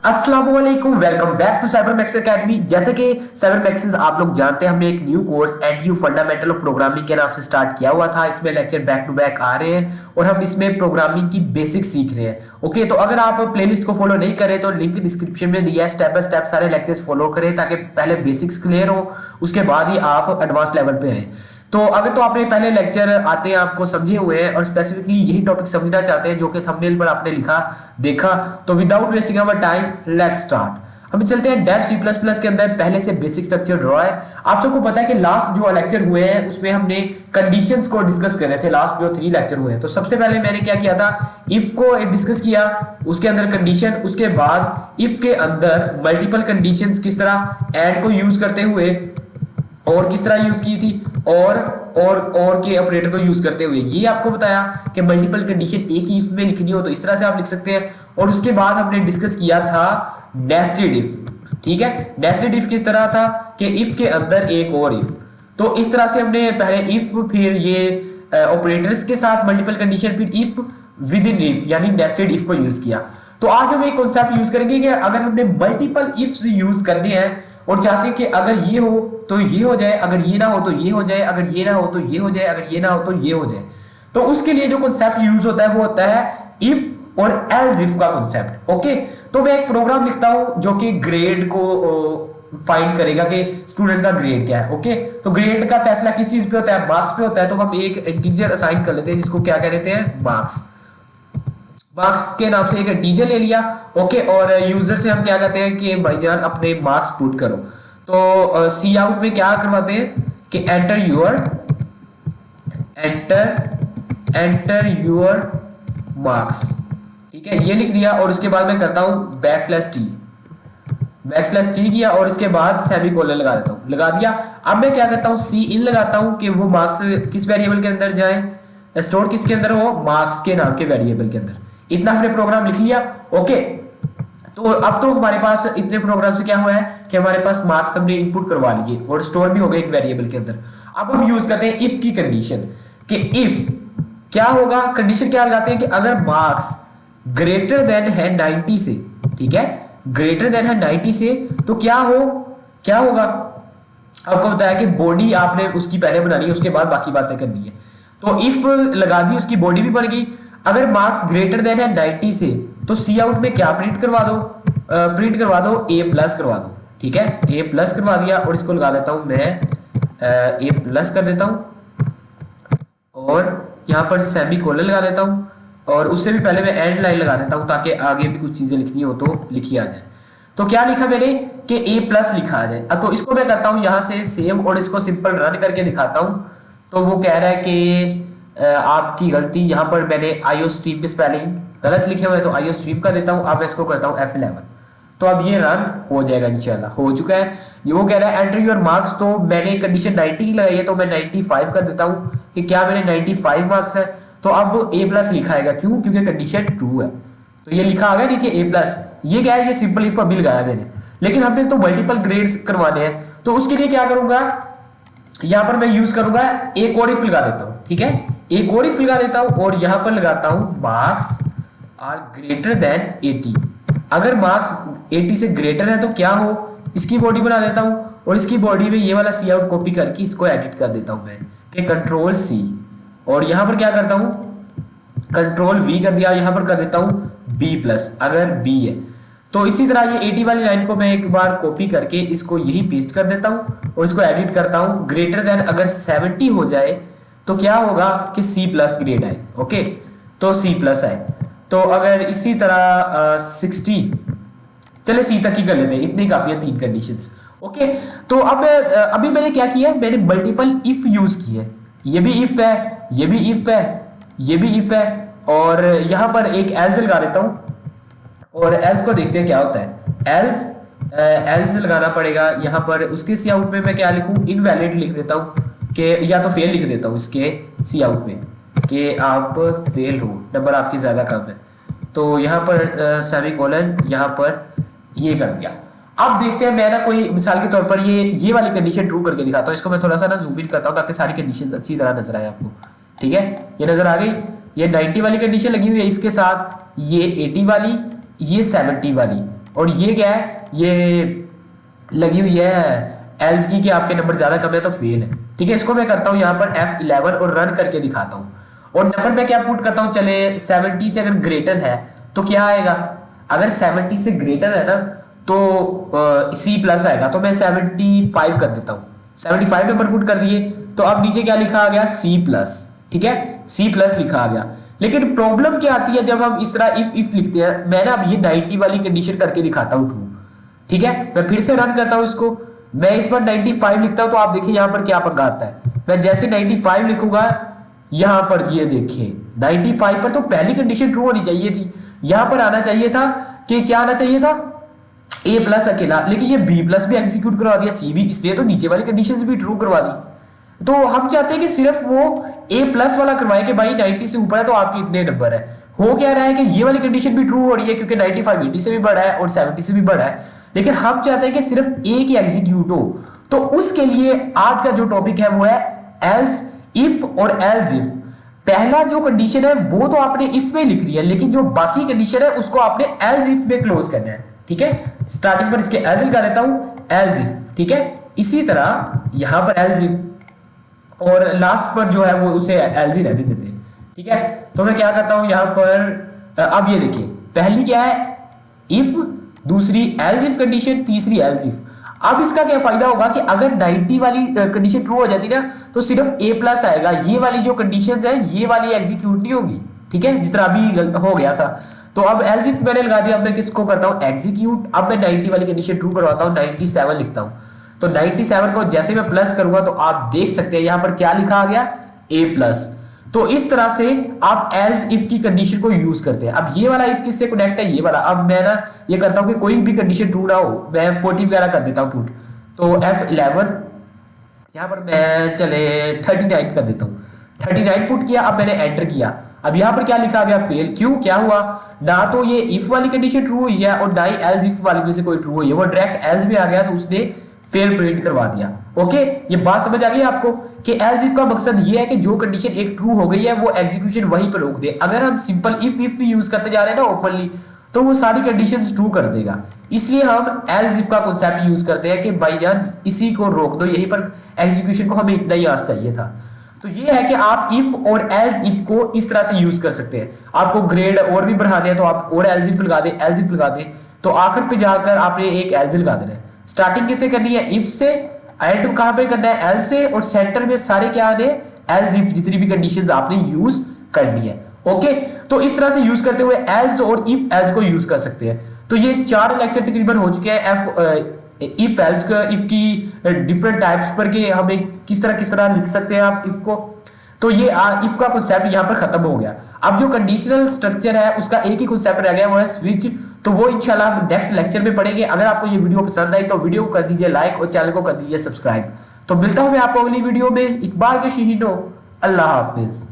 अस्सलामुअलैकुम, welcome back to Cyber Max Academy. जैसे कि साइबर मैक्स आप लोग जानते हैं, हमने एक new course NTU fundamental of programming के नाम से स्टार्ट किया हुआ था। इसमें लेक्चर बैक टू बैक आ रहे हैं और हम इसमें प्रोग्रामिंग की बेसिक सीख रहे हैं। ओके, तो अगर आप प्लेलिस्ट को फॉलो नहीं करें तो लिंक डिस्क्रिप्शन में दिया है, स्टेप बाय स्टेप सारे लेक्चर्स फॉलो करें ताकि पहले बेसिक्स क्लियर हो, उसके बाद ही आप एडवांस लेवल पे आए। तो अगर तो आपने पहले लेक्चर आते हैं आपको समझे हुए हैं और स्पेसिफिकली यही टॉपिक समझना चाहते हैं जो कि थंबनेल पर आपने लिखा देखा, तो without wasting our time let's start. हम चलते हैं डेव C++ के अंदर। पहले से बेसिक स्ट्रक्चर ड्रॉ है। आप सबको पता है कि लास्ट जो लेक्चर हुए हैं उसमें हमने कंडीशंस को डिस्कस कर रहे थे। लास्ट जो 3 लेक्चर हुए हैं, तो सबसे पहले मैंने क्या किया था, इफ को डिस्कस किया, उसके अंदर कंडीशन, उसके बाद इफ के अंदर मल्टीपल कंडीशंस किस तरह एंड को यूज करते हुए और किस तरह यूज की थी, और के ऑपरेटर को यूज करते हुए ये आपको बताया कि मल्टीपल कंडीशन एक ही इफ में लिखनी हो तो इस तरह से आप लिख सकते हैं। और उसके बाद हमने डिस्कस किया था नेस्टेड इफ। ठीक है, नेस्टेड इफ किस तरह था कि इफ के अंदर एक और इफ, तो इस तरह से हमने पहले इफ, फिर ये ऑपरेटर्स के साथ मल्टीपल कंडीशन, फिर इफ विद इन इफ यानी नेस्टेड इफ को यूज किया। तो आज हम एक कॉन्सेप्ट यूज करेंगे कि अगर हमने मल्टीपल इफ्स यूज करने हैं और चाहते हैं कि अगर ये हो तो ये हो जाए, अगर ये ना हो तो ये हो जाए, अगर ये ना हो तो ये हो जाए, अगर ये ना हो तो ये हो जाए, तो उसके लिए जो कॉन्सेप्ट यूज होता है वो होता है इफ और एल्स इफ का कॉन्सेप्ट। ओके, तो मैं एक प्रोग्राम लिखता हूं जो कि ग्रेड को फाइंड करेगा कि स्टूडेंट का ग्रेड क्या है। ओके, तो ग्रेड का फैसला किस चीज पे होता है, मार्क्स पे होता है। तो हम एक इंटीजर असाइन कर लेते हैं जिसको क्या कह देते हैं, मार्क्स। मार्क्स के नाम से एक इंटीजर ले लिया। ओके, और यूजर से हम क्या कहते हैं कि भाईजान अपने मार्क्स पुट करो। तो सी आउट में क्या करवाते हैं कि एंटर योर मार्क्स। ठीक है, ये लिख दिया और उसके बाद मैं करता हूं बैकस्लैश टी किया और इसके बाद सेमीकोलन लगा देता हूं, लगा दिया। अब मैं क्या करता हूं, सी इन लगाता हूं कि वो मार्क्स किस वेरिएबल के अंदर जाए, स्टोर किसके अंदर हो, मार्क्स के नाम के वेरिएबल के अंदर। इतना हमने प्रोग्राम लिख लिया। ओके, तो अब तो हमारे पास इतने प्रोग्राम से क्या हुआ है कि हमारे पास मार्क्स हमने इनपुट करवा लिए और स्टोर भी हो गए एक वेरिएबल के अंदर। अब हम यूज करते हैं इफ की कंडीशन कि इफ क्या होगा, कंडीशन क्या लगाते हैं कि अगर मार्क्स ग्रेटर देन है 90 से, ठीक है, ग्रेटर देन है 90 से, तो क्या होगा आपको बताया कि बॉडी आपने उसकी पहले बनानी है, उसके बाद बाकी बातें करनी है। तो इफ लगा दी, उसकी बॉडी भी बन गई। अगर मार्क्स ग्रेटर देन है 90 से, तो सी आउट में क्या प्रिंट करवा दो, A+ करवा दो। ठीक है, A+ करवा दिया और इसको लगा देता हूं मैं A+ कर देता हूं और यहां पर सेमीकोलन लगा देता हूं और उससे भी पहले मैं एंड लाइन लगा देता हूं ताकि आगे भी कुछ चीजें लिखनी हो तो लिखी आ जाए। तो क्या लिखा मैंने कि A+ लिखा आ जाए। तो इसको मैं करता हूं यहां से सेव और इसको सिंपल रन करके दिखाता हूं। तो वो कह रहा है कि आपकी गलती, यहाँ पर मैंने IOStream के स्पेलिंग गलत लिखे हुए हैं तो IOStream का देता हूँ। अब मैं इसको करता हूँ F11, तो अब ये रन हो जाएगा, इंशाल्लाह हो चुका है। ये वो कह रहा है एंटर योर मार्क्स, तो मैंने कंडीशन 90 की लगाई है तो मैं 95 कर देता हूँ कि क्या मेरे 95 मार्क्स है। तो अब A+ लिखा आएगा, क्यों, क्योंकि कंडीशन ट्रू है। तो ये लिखा आ गया नीचे A+। ये क्या है, ये सिंपल इफ अभी लगाया मैंने, लेकिन हमने तो मल्टीपल ग्रेड्स करवाने हैं। तो उसके लिए क्या करूंगा, यहां पर मैं यूज करूंगा एक और इफ लगा देता हूं। ठीक है, एक और इफ लगा देता हूं और यहां पर लगाता हूं मार्क्स आर ग्रेटर देन 80। अगर मार्क्स 80 से ग्रेटर है तो क्या हो, इसकी बॉडी बना देता हूं और इसकी बॉडी में ये वाला सी आउट कॉपी करके इसको एडिट कर देता हूं मैं कि Ctrl+C, और यहां पर क्या करता हूं Ctrl+V कर दिया, यहां पर कर देता हूं B+ अगर B है। तो इसी तरह ये 80 वाली लाइन को मैं एक बार कॉपी करके इसको यही पेस्ट कर देता हूं और इसको एडिट करता हूं। ग्रेटर देन अगर 70 हो जाए तो क्या होगा कि C+ ग्रेड आए। ओके, तो C+ आए। तो अगर इसी तरह 60, चले C तक ही कर लेते हैं, इतनी काफी है 3 कंडीशंस। ओके, तो अब अभी मैंने क्या किया, मैंने मल्टीपल इफ यूज की है। ये भी इफ है, ये भी इफ है, ये भी इफ है, और यहां पर एक एल्स लगा देता हूं और एल्स को देखते हैं क्या होता है। एल्स लगाना पड़ेगा यहाँ पर। उसके सी आउट में मैं क्या लिखूं, इनवैलिड लिख देता हूँ कि, या तो फेल लिख देता हूँ इसके सी आउट में कि आप फेल हो, नंबर आपकी ज़्यादा कम है। तो यहाँ पर सेमीकोलन, यहाँ पर ये कर दिया। अब देखते हैं, मैं ना कोई मिसाल के तौर पर ये वाली कंडीशन ट्रू करके दिखाता हूँ। इसको मैं थोड़ा सा ना जूम इन करता हूँ ताकि सारी कंडीशन अच्छी तरह नजर आए आपको। ठीक है, ये नजर आ गई, ये 90 वाली कंडीशन लगी हुई है इफ के साथ, ये 80 वाली, ये 70 वाली। और ये क्या है, ये लगी हुई है एल्स की आपके नंबर ज्यादा कम है तो फेल है। ठीक है, इसको मैं करता हूँ यहाँ पर F11 और रन करके दिखाता हूँ। और नंबर मैं क्या पुट करता हूँ, चले 70 से अगर ग्रेटर है तो क्या आएगा, अगर 70 से ग्रेटर है ना तो C+ आएगा, तो मैं 75 कर देता हूँ। 75 नंबर पुट कर दिए, तो अब नीचे क्या लिखा आ गया, C+। ठीक है, C+ लिखा आ गया। लेकिन प्रॉब्लम क्या आती है जब हम इस तरह इफ लिखते हैं, मैं ना अब ये 90 वाली कंडीशन करके दिखाता हूँ ट्रू। ठीक है, मैं फिर से रन करता हूँ इसको, मैं इस बार 95 लिखता हूँ, तो आप देखिए यहाँ पर क्या पंगा आता है। मैं जैसे 95 लिखूंगा यहाँ पर, ये देखिए 95 पर तो पहली कंडीशन ट्रू होनी चाहिए थी, यहाँ पर आना चाहिए था कि क्या आना चाहिए था, A+ अकेला, लेकिन ये B+ भी एग्जीक्यूट करवा दिया, C भी, इसलिए तो नीचे वाली कंडीशंस भी ट्रू करवा दी। तो हम चाहते हैं कि सिर्फ वो A+ वाला करवाए कि भाई 90 से ऊपर है तो आपके इतने नंबर है। हो क्या रहा है कि ये वाली कंडीशन भी ट्रू हो रही है क्योंकि 95 80 से भी बड़ा है और 70 से भी बड़ा है, लेकिन हम चाहते हैं कि सिर्फ एक ही एग्जीक्यूट हो। तो उसके लिए आज का जो टॉपिक है वो है एल्स इफ और एल्स इफ। पहला जो कंडीशन है वो तो आपने इफ में लिख रही है, लेकिन जो बाकी कंडीशन है उसको आपने एल्स इफ में क्लोज करना है। ठीक है, स्टार्टिंग पर इसके एल्स लगा देता हूं, एल्स इफ। ठीक है, इसी तरह यहां पर एल्स इफ और लास्ट पर जो है वो उसे एल्स ही रहने देते हैं। ठीक है, तो मैं क्या करता हूं यहां पर, अब ये देखिए पहली क्या है इफ, दूसरी एल्स इफ कंडीशन, तीसरी एल्स इफ। अब इसका क्या फायदा होगा कि अगर 90 वाली कंडीशन ट्रू हो जाती ना तो सिर्फ A+ आएगा, ये वाली जो कंडीशंस है ये वाली एग्जीक्यूट नहीं होगी। ठीक है, जिस तरह अभी हो गया था। तो अब एल्स इफ मैंने लगा दिया, अब मैं किसको करता हूँ एग्जीक्यूट। अब मैं 90 वाली कंडीशन ट्रू करवाता हूँ, 97 लिखता हूँ। तो 97 को जैसे मैं प्लस करूंगा तो आप देख सकते हैं यहाँ पर क्या लिखा आ गया, A+। तो इस तरह से आप एल्स इफ की कंडीशन को यूज करते हैं। अब ये वाला इफ किससे कनेक्ट है, ये वाला। अब मैं ना ये करता हूं कि कोई भी कंडीशन ट्रू ना हो, मैं 40 वगैरह कर देता हूं पुट। तो F11 यहां पर मैं चले 39 कर देता हूं। 39 पुट किया, अब मैंने एंटर किया। अब यहां पर क्या लिखा गया, फेल। क्यों, क्या हुआ, ना तो ये इफ वाली कंडीशन ट्रू हुई है और ना ही एल्स इफ वाली में से कोई ट्रू हुई है, वो डायरेक्ट एल्स में आ गया तो उसने फेल प्रिंट करवा दिया। ओके, ये बात समझ आ गई आपको कि एल्स इफ का मकसद ये है कि जो कंडीशन एक ट्रू हो गई है वो एग्जीक्यूशन वहीं पर रोक दे। अगर हम सिंपल इफ यूज करते जा रहे हैं ना ओपनली, तो वो सारी कंडीशंस ट्रू कर देगा। इसलिए हम एल्स इफ का कॉन्सेप्ट यूज करते हैं कि भाईजान इसी को रोक दो, यहीं पर एग्जीक्यूशन को हमें इतना ही आस चाहिए था। तो ये है कि आप इफ और एल्स इफ को इस तरह से यूज कर सकते हैं। आपको ग्रेड और भी बढ़ाने हैं तो आप और एल्स इफ लगा दे, एल्स इफ लगा दे, तो आखिर पे जाकर आपने एक एल्स लगा देना है। स्टार्टिंग किससे करनी है, इफ से, एंड कहां पे करना है, एल से, और सेंटर में सारे क्या आने, एल्स इफ, जितनी भी कंडीशंस आपने यूज करनी है। ओके, तो इस तरह से यूज करते हुए एल्स और इफ एल्स को यूज कर सकते हैं। तो ये 4 लेक्चर तकरीबन हो चुके हैं इफ एल्स का, इफ की डिफरेंट टाइप्स पर कि हमें किस तरह लिख सकते हैं आप इफ को। तो ये इफ का कॉन्सेप्ट यहाँ पर खत्म हो गया। अब जो कंडीशनल स्ट्रक्चर है उसका एक ही कॉन्सेप्ट रह गया, वो है स्विच। तो वो इंशाल्लाह हम नेक्स्ट लेक्चर में पढ़ेंगे। अगर आपको ये वीडियो पसंद आई तो वीडियो को कर दीजिए लाइक और चैनल को कर दीजिए सब्सक्राइब। तो मिलता हूं मैं आपको अगली वीडियो में। इकबाल के शहीदों, अल्लाह हाफिज।